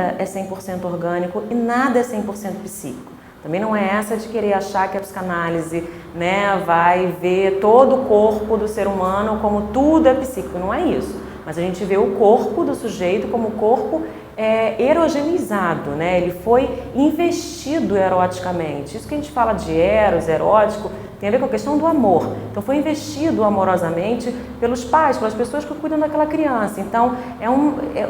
nada é 100% orgânico e nada é 100% psíquico. Também não é essa de querer achar que a psicanálise, né, vai ver todo o corpo do ser humano como tudo é psíquico. Não é isso. Mas a gente vê o corpo do sujeito como corpo erogenizado, né? Ele foi investido eroticamente. Isso que a gente fala de eros, erótico, tem a ver com a questão do amor. Então foi investido amorosamente pelos pais, pelas pessoas que cuidam daquela criança. Então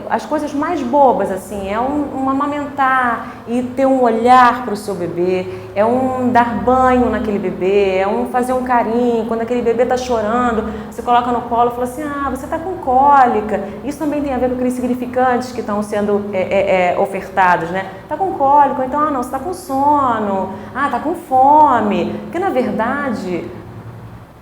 as coisas mais bobas assim, um amamentar e ter um olhar para o seu bebê, é um dar banho naquele bebê, é um fazer um carinho. Quando aquele bebê está chorando, você coloca no colo e fala assim, você está com cólica. Isso também tem a ver com aqueles significantes que estão sendo ofertados, né? Está com cólica, ou então, não, você está com sono, está com fome. Porque na verdade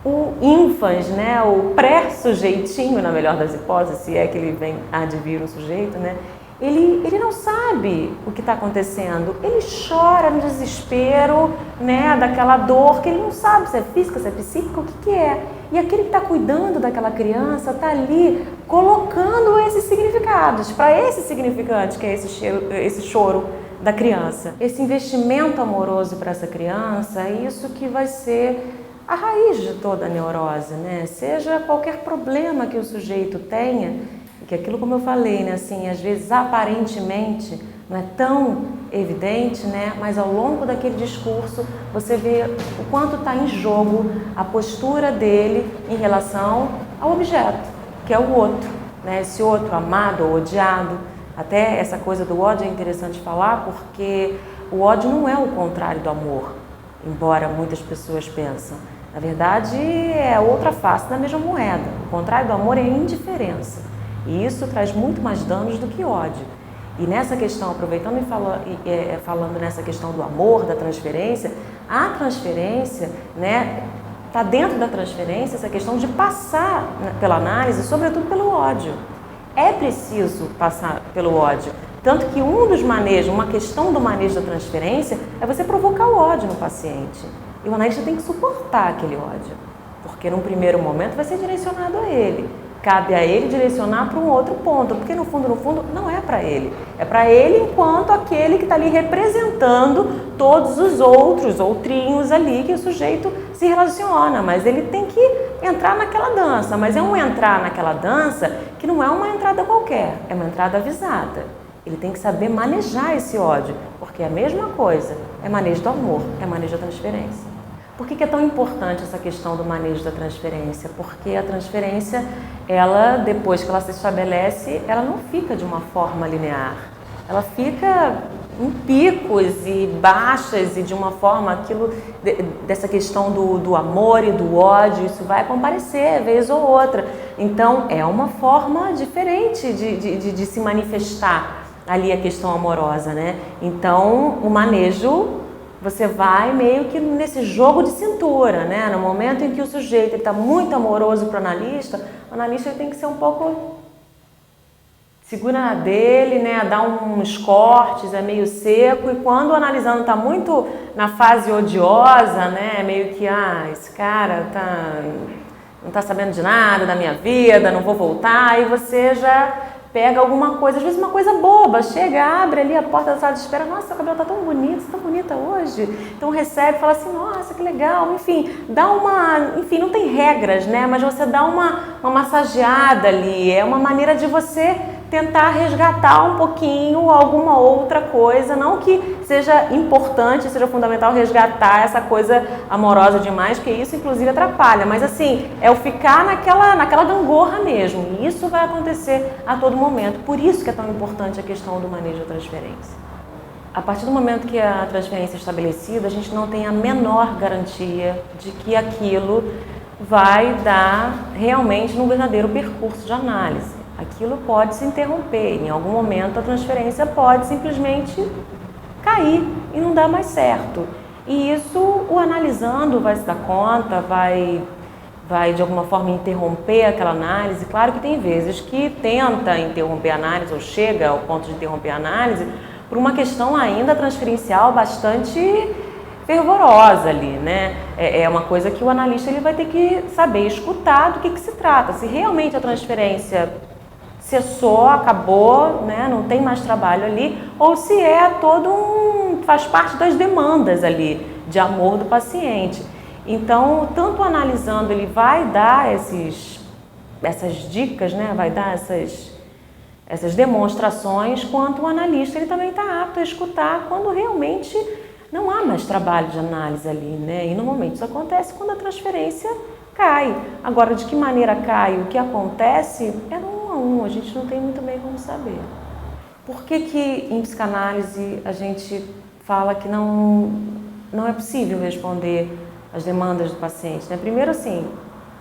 o ínfans, né, o pré-sujeitinho, na melhor das hipóteses, se é que ele vem advir um sujeito, né, ele não sabe o que está acontecendo, ele chora no desespero, né, daquela dor que ele não sabe se é física, se é psíquica, o que é. E aquele que está cuidando daquela criança está ali colocando esses significados, para esse significante que é esse choro da criança. Esse investimento amoroso para essa criança é isso que vai ser a raiz de toda a neurose, né? Seja qualquer problema que o sujeito tenha, que aquilo, como eu falei, né, assim, às vezes aparentemente não é tão evidente, né, mas ao longo daquele discurso você vê o quanto está em jogo a postura dele em relação ao objeto, que é o outro, né, esse outro amado ou odiado. Até essa coisa do ódio é interessante falar, porque o ódio não é o contrário do amor, embora muitas pessoas pensam. Na verdade, é outra face da mesma moeda. O contrário do amor é a indiferença. E isso traz muito mais danos do que ódio. E nessa questão, aproveitando e falando nessa questão do amor, da transferência, a transferência, né, está dentro da transferência essa questão de passar pela análise, sobretudo pelo ódio. É preciso passar pelo ódio. Tanto que uma questão do manejo da transferência é você provocar o ódio no paciente. E o analista tem que suportar aquele ódio, porque num primeiro momento vai ser direcionado a ele. Cabe a ele direcionar para um outro ponto, porque no fundo, não é para ele. É para ele enquanto aquele que está ali representando todos os outros outrinhos ali que o sujeito se relaciona. Mas ele tem que entrar naquela dança, mas é um entrar naquela dança que não é uma entrada qualquer, é uma entrada avisada. Ele tem que saber manejar esse ódio, porque é a mesma coisa, é manejo do amor, é manejo da transferência. Por que é tão importante essa questão do manejo da transferência? Porque a transferência, ela, depois que ela se estabelece, ela não fica de uma forma linear. Ela fica em picos e baixas e de uma forma, dessa questão do amor e do ódio, isso vai comparecer vez ou outra. Então, é uma forma diferente de se manifestar ali a questão amorosa, né? Então, o manejo, você vai meio que nesse jogo de cintura, né? No momento em que o sujeito está muito amoroso para o analista ele tem que ser um pouco segura na dele, né? Dar uns cortes, é meio seco. E quando o analisando está muito na fase odiosa, né? Meio que, esse cara não está sabendo de nada da minha vida, não vou voltar. Aí você já pega alguma coisa, às vezes uma coisa boba, chega, abre ali a porta da sala de espera, nossa, seu cabelo tá tão bonito, você tá tão bonita hoje. Então recebe, fala assim, nossa, que legal, enfim, não tem regras, né? Mas você dá uma massageada ali, é uma maneira de você tentar resgatar um pouquinho alguma outra coisa, não que seja importante, seja fundamental resgatar essa coisa amorosa demais, porque isso inclusive atrapalha, mas assim, é o ficar naquela gangorra mesmo, e isso vai acontecer a todo momento, por isso que é tão importante a questão do manejo da transferência. A partir do momento que a transferência é estabelecida, a gente não tem a menor garantia de que aquilo vai dar realmente no verdadeiro percurso de análise. Aquilo pode se interromper, em algum momento a transferência pode simplesmente cair e não dar mais certo. E isso o analisando vai se dar conta, vai de alguma forma interromper aquela análise. Claro que tem vezes que tenta interromper a análise ou chega ao ponto de interromper a análise por uma questão ainda transferencial bastante fervorosa ali, né? É uma coisa que o analista ele vai ter que saber escutar do que se trata. Se realmente a transferência cessou, acabou, né, não tem mais trabalho ali, ou se é faz parte das demandas ali de amor do paciente. Então, tanto analisando, ele vai dar essas dicas, né, vai dar essas demonstrações, quanto o analista ele também está apto a escutar quando realmente não há mais trabalho de análise ali, né? E normalmente isso acontece quando a transferência cai. Agora, de que maneira cai, o que acontece, é no 1 a 1, a gente não tem muito bem como saber. Por que em psicanálise a gente fala que não é possível responder as demandas do paciente, né? Primeiro, assim,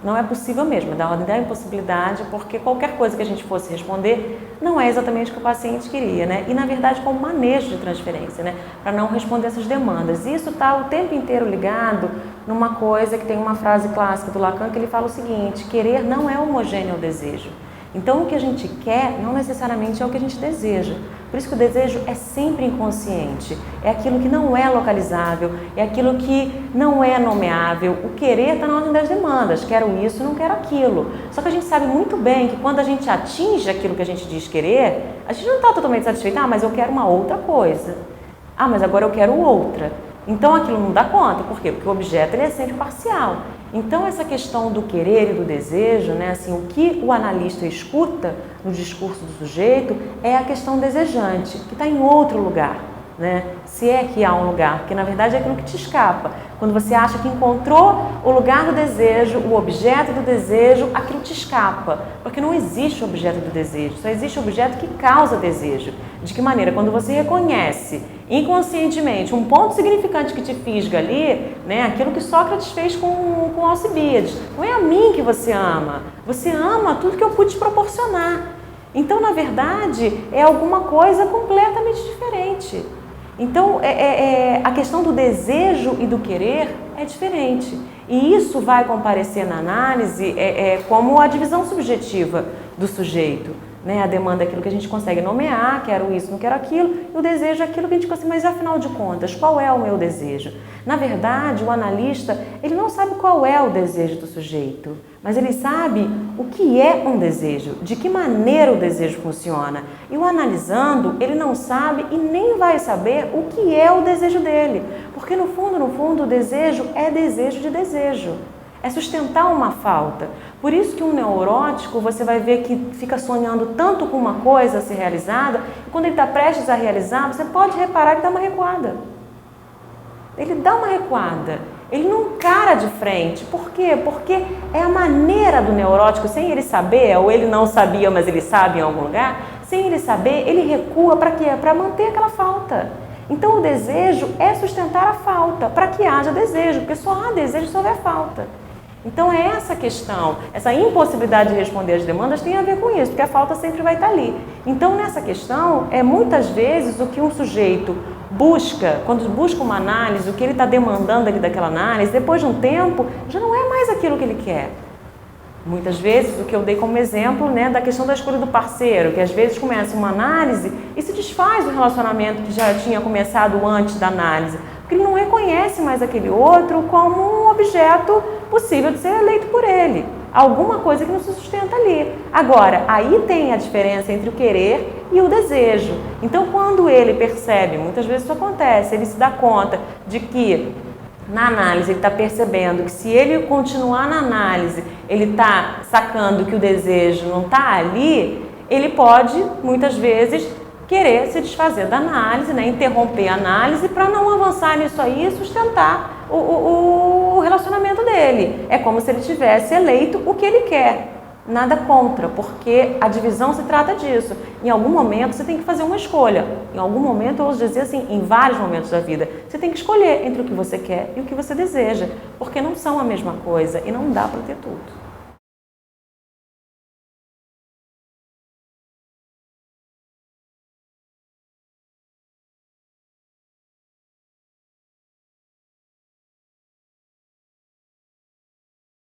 não é possível mesmo, da ordem da impossibilidade, porque qualquer coisa que a gente fosse responder não é exatamente o que o paciente queria, né? E, na verdade, como manejo de transferência, né? Para não responder essas demandas. Isso está o tempo inteiro ligado numa coisa que tem uma frase clássica do Lacan, que ele fala o seguinte: querer não é homogêneo ao desejo. Então, o que a gente quer não necessariamente é o que a gente deseja. Por isso que o desejo é sempre inconsciente, é aquilo que não é localizável, é aquilo que não é nomeável. O querer está na ordem das demandas, quero isso, não quero aquilo. Só que a gente sabe muito bem que quando a gente atinge aquilo que a gente diz querer, a gente não está totalmente satisfeito. Ah, mas eu quero uma outra coisa. Ah, mas agora eu quero outra. Então aquilo não dá conta. Por quê? Porque o objeto ele é sempre parcial. Então essa questão do querer e do desejo, né, assim, o que o analista escuta no discurso do sujeito é a questão desejante, que está em outro lugar, né? Se é que há um lugar, porque na verdade é aquilo que te escapa. Quando você acha que encontrou o lugar do desejo, o objeto do desejo, aquilo te escapa, porque não existe o objeto do desejo, só existe o objeto que causa desejo. De que maneira? Quando você reconhece inconscientemente um ponto significante que te fisga ali, né, aquilo que Sócrates fez com Alcibiades. Não é a mim que você ama tudo que eu pude te proporcionar. Então, na verdade, é alguma coisa completamente diferente. Então, a questão do desejo e do querer é diferente. E isso vai comparecer na análise como a divisão subjetiva do sujeito. Né? A demanda é aquilo que a gente consegue nomear, quero isso, não quero aquilo, e o desejo é aquilo que a gente consegue, mas afinal de contas, qual é o meu desejo? Na verdade, o analista, ele não sabe qual é o desejo do sujeito, mas ele sabe o que é um desejo, de que maneira o desejo funciona. E o analisando, ele não sabe e nem vai saber o que é o desejo dele, porque no fundo, o desejo é desejo de desejo. É sustentar uma falta. Por isso que um neurótico, você vai ver que fica sonhando tanto com uma coisa a ser realizada, e quando ele está prestes a realizar, você pode reparar que dá uma recuada. Ele dá uma recuada. Ele não encara de frente. Por quê? Porque é a maneira do neurótico, sem ele saber, ou ele não sabia, mas ele sabe em algum lugar, sem ele saber, ele recua para quê? Para manter aquela falta. Então o desejo é sustentar a falta, para que haja desejo, porque só há desejo se houver falta. Então é essa questão, essa impossibilidade de responder às demandas tem a ver com isso, porque a falta sempre vai estar ali. Então nessa questão, muitas vezes o que um sujeito busca, quando busca uma análise, o que ele está demandando ali daquela análise, depois de um tempo, já não é mais aquilo que ele quer. Muitas vezes, o que eu dei como exemplo, né, da questão da escolha do parceiro, que às vezes começa uma análise e se desfaz o relacionamento que já tinha começado antes da análise, porque ele não reconhece mais aquele outro como um objeto possível de ser eleito por ele. Alguma coisa que não se sustenta ali. Agora, aí tem a diferença entre o querer e o desejo. Então, quando ele percebe, muitas vezes isso acontece, ele se dá conta de que na análise ele está percebendo que se ele continuar na análise, ele está sacando que o desejo não está ali, ele pode, muitas vezes, querer se desfazer da análise, né? Interromper a análise para não avançar nisso aí e sustentar o relacionamento dele. É como se ele tivesse eleito o que ele quer. Nada contra, porque a divisão se trata disso. Em algum momento você tem que fazer uma escolha. Em algum momento, eu ouso dizer assim, em vários momentos da vida, você tem que escolher entre o que você quer e o que você deseja, porque não são a mesma coisa e não dá para ter tudo.